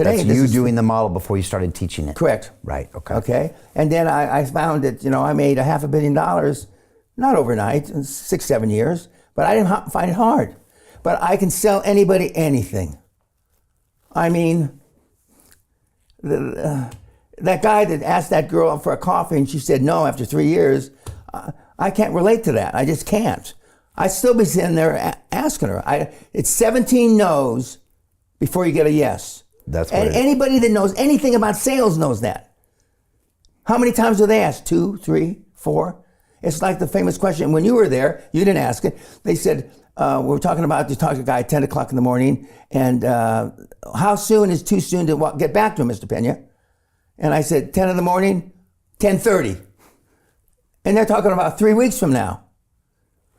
Today, that's you doing the model before you started teaching it. Correct. Right. Okay. Okay. And then I found that I made $500 million, not overnight, in 6-7 years, but I didn't find it hard. But I can sell anybody anything. I mean, that guy that asked that girl for a coffee and she said no after 3 years, I can't relate to that. I just can't. I'd still be sitting there asking her. It's 17 no's before you get a yes. That's what and anybody that knows anything about sales knows that. How many times do they ask? 2, 3, 4? It's like the famous question. When you were there, you didn't ask it. They said, we were talking about, you talked to a guy at 10 o'clock in the morning, and how soon is too soon to get back to him, Mr. Peña? And I said, 10 in the morning, 10:30. And they're talking about 3 weeks from now.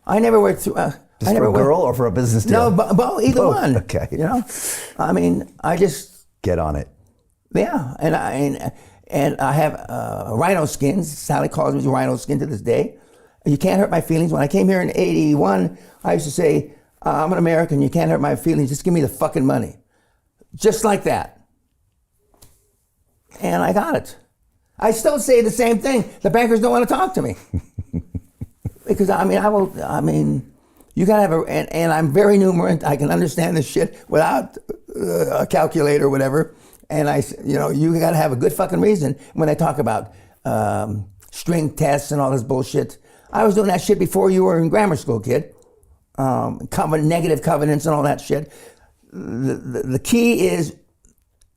I never went through... Just for a girl or for a business deal? No, either one. Okay. I mean, I just... Get on it. Yeah, and I have rhino skins. Sally calls me rhino skin to this day. You can't hurt my feelings. When I came here in 81, I used to say, I'm an American, you can't hurt my feelings, just give me the fucking money. Just like that. And I got it. I still say the same thing. The bankers don't want to talk to me. Because you gotta have and I'm very numerate. I can understand this shit without a calculator or whatever. And you gotta have a good fucking reason when they talk about string tests and all this bullshit. I was doing that shit before you were in grammar school, kid. Negative covenants and all that shit. The key is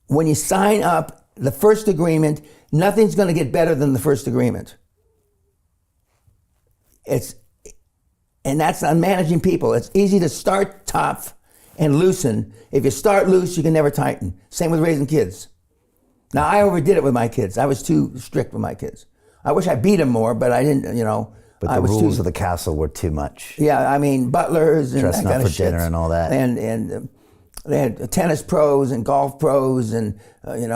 when you sign up the first agreement, nothing's gonna get better than the first agreement. And that's on managing people. It's easy to start tough and loosen. If you start loose, you can never tighten. Same with raising kids. Now, I overdid it with my kids. I was too strict with my kids. I wish I beat them more, but I didn't, But the rules of the castle were too much. Yeah, I mean, butlers and dressing that kind up of for shit. dinner and all that. And they had tennis pros and golf pros and, Is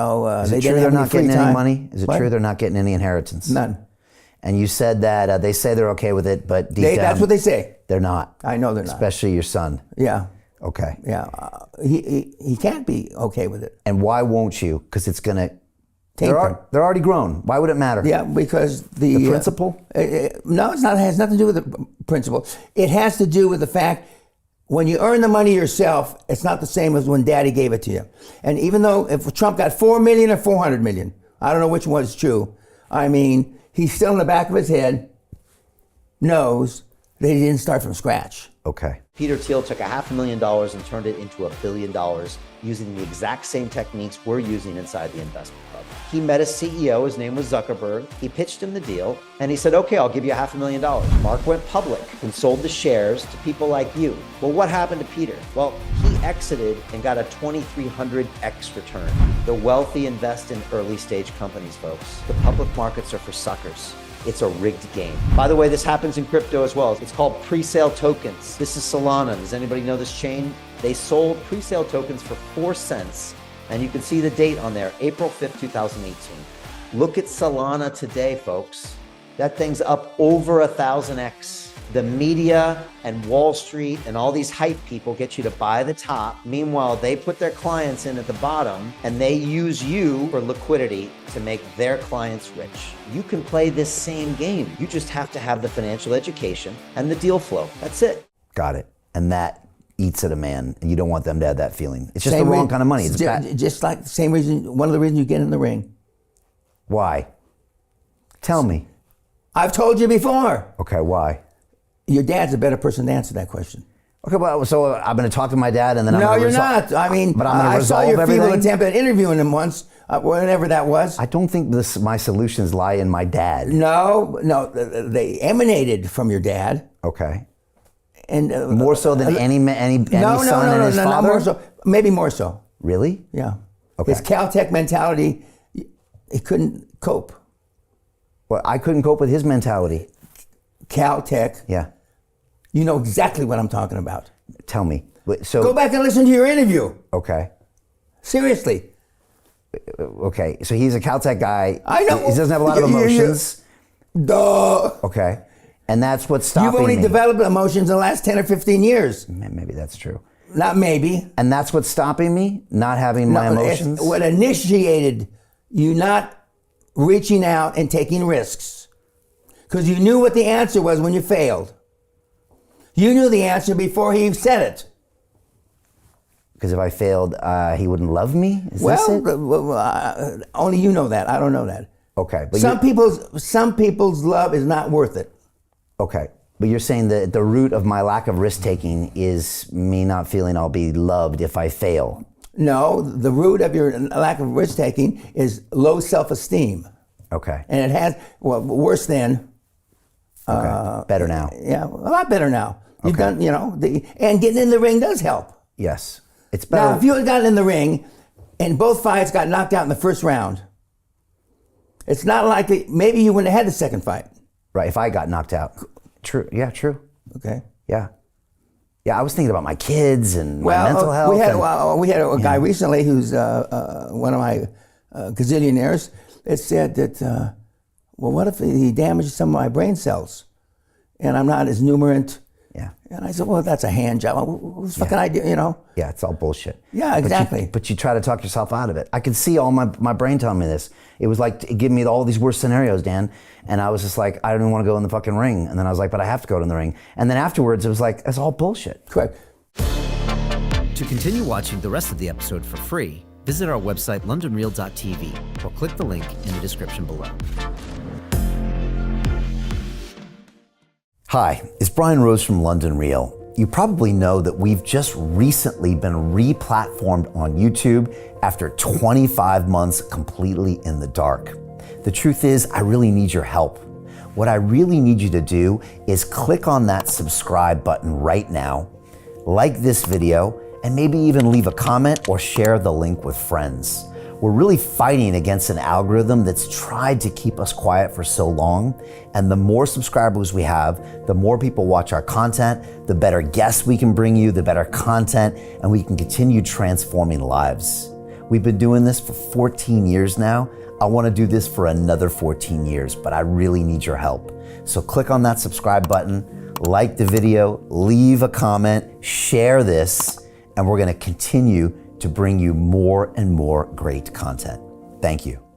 they it true didn't they're have not any getting free any time. money? Is it What? true they're not getting any inheritance? None. And you said that they say they're okay with it, but deep down... That's what they say. They're not. I know they're not. Especially your son. Yeah. Okay. Yeah. He can't be okay with it. And why won't you? Because it's going to... They're already grown. Why would it matter? Yeah, because the principle? No, it's not. It has nothing to do with the principle. It has to do with the fact when you earn the money yourself, it's not the same as when Daddy gave it to you. And even though if Trump got 4 million or 400 million, I don't know which one is true. I mean, he's still in the back of his head knows that he didn't start from scratch. Okay. Peter Thiel took $500,000 and turned it into $1 billion using the exact same techniques we're using inside the investment club. He met a CEO, his name was Zuckerberg. He pitched him the deal and he said, okay, I'll give you $500,000. Mark went public and sold the shares to people like you. Well, what happened to Peter? Well, he exited and got a 2,300x return. The wealthy invest in early stage companies, folks. The public markets are for suckers. It's a rigged game. By the way, this happens in crypto as well. It's called pre-sale tokens. This is Solana. Does anybody know this chain? They sold pre-sale tokens for 4 cents. And you can see the date on there, April 5th, 2018. Look at Solana today, folks. That thing's up over 1,000x. The media and Wall Street and all these hype people get you to buy the top. Meanwhile, they put their clients in at the bottom and they use you for liquidity to make their clients rich. You can play this same game. You just have to have the financial education and the deal flow. That's it. Got it. And that eats at a man. And you don't want them to have that feeling. It's just the wrong kind of money. It's just like the same reason, one of the reasons you get in the ring. Why? Tell me. I've told you before. Okay, why? Your dad's a better person to answer that question. Okay, well, so I'm going to talk to my dad and then I'm no, going to you're not. I mean, but I'm going to resolve I saw your everything. feeble attempt at interviewing him once, whenever that was. I don't think my solutions lie in my dad. No, they emanated from your dad. Okay. And more so than any son and his father? Not more so. Maybe more so. Really? Yeah. Okay. His Caltech mentality, he couldn't cope. Well, I couldn't cope with his mentality. Caltech. Yeah. You know exactly what I'm talking about. Tell me. So go back and listen to your interview. Okay. Seriously. Okay. So he's a Caltech guy. I know. He doesn't have a lot of emotions. Duh. Okay. And that's what's stopping You've only me. developed emotions in the last 10 or 15 years. Maybe that's true. Not maybe. And that's what's stopping me, not having my emotions? What initiated you not reaching out and taking risks? Because you knew what the answer was when you failed. You knew the answer before he said it. Because if I failed, he wouldn't love me? Is this it? Only you know that. I don't know that. Okay. But some people's love is not worth it. Okay. But you're saying that the root of my lack of risk-taking is me not feeling I'll be loved if I fail. No, the root of your lack of risk-taking is low self-esteem. Okay. And it has, worse than. Okay. Better now. Yeah, a lot better now. You've done, and getting in the ring does help. Yes. It's better. Now, if you had gotten in the ring and both fights got knocked out in the first round, it's not likely, maybe you wouldn't have had the second fight. Right, if I got knocked out. True. Yeah, true. Okay. Yeah. Yeah, I was thinking about my kids and my mental health. We had a guy recently who's one of my gazillionaires that said that, what if he damaged some of my brain cells and I'm not as numerant? Yeah. And I said, well, that's a hand job. Who's fucking idea, Yeah, it's all bullshit. Yeah, exactly. But you try to talk yourself out of it. I could see all my brain telling me this. It was like, it gave me all these worst scenarios, Dan. And I was just like, I don't even want to go in the fucking ring. And then I was like, but I have to go in the ring. And then afterwards, it was like, that's all bullshit. Correct. To continue watching the rest of the episode for free, visit our website, londonreal.tv, or click the link in the description below. Hi, it's Brian Rose from London Real. You probably know that we've just recently been re-platformed on YouTube after 25 months completely in the dark. The truth is, I really need your help. What I really need you to do is click on that subscribe button right now, like this video, and maybe even leave a comment or share the link with friends. We're really fighting against an algorithm that's tried to keep us quiet for so long. And the more subscribers we have, the more people watch our content, the better guests we can bring you, the better content, and we can continue transforming lives. We've been doing this for 14 years now. I want to do this for another 14 years, but I really need your help. So click on that subscribe button, like the video, leave a comment, share this, and we're going to continue to bring you more and more great content. Thank you.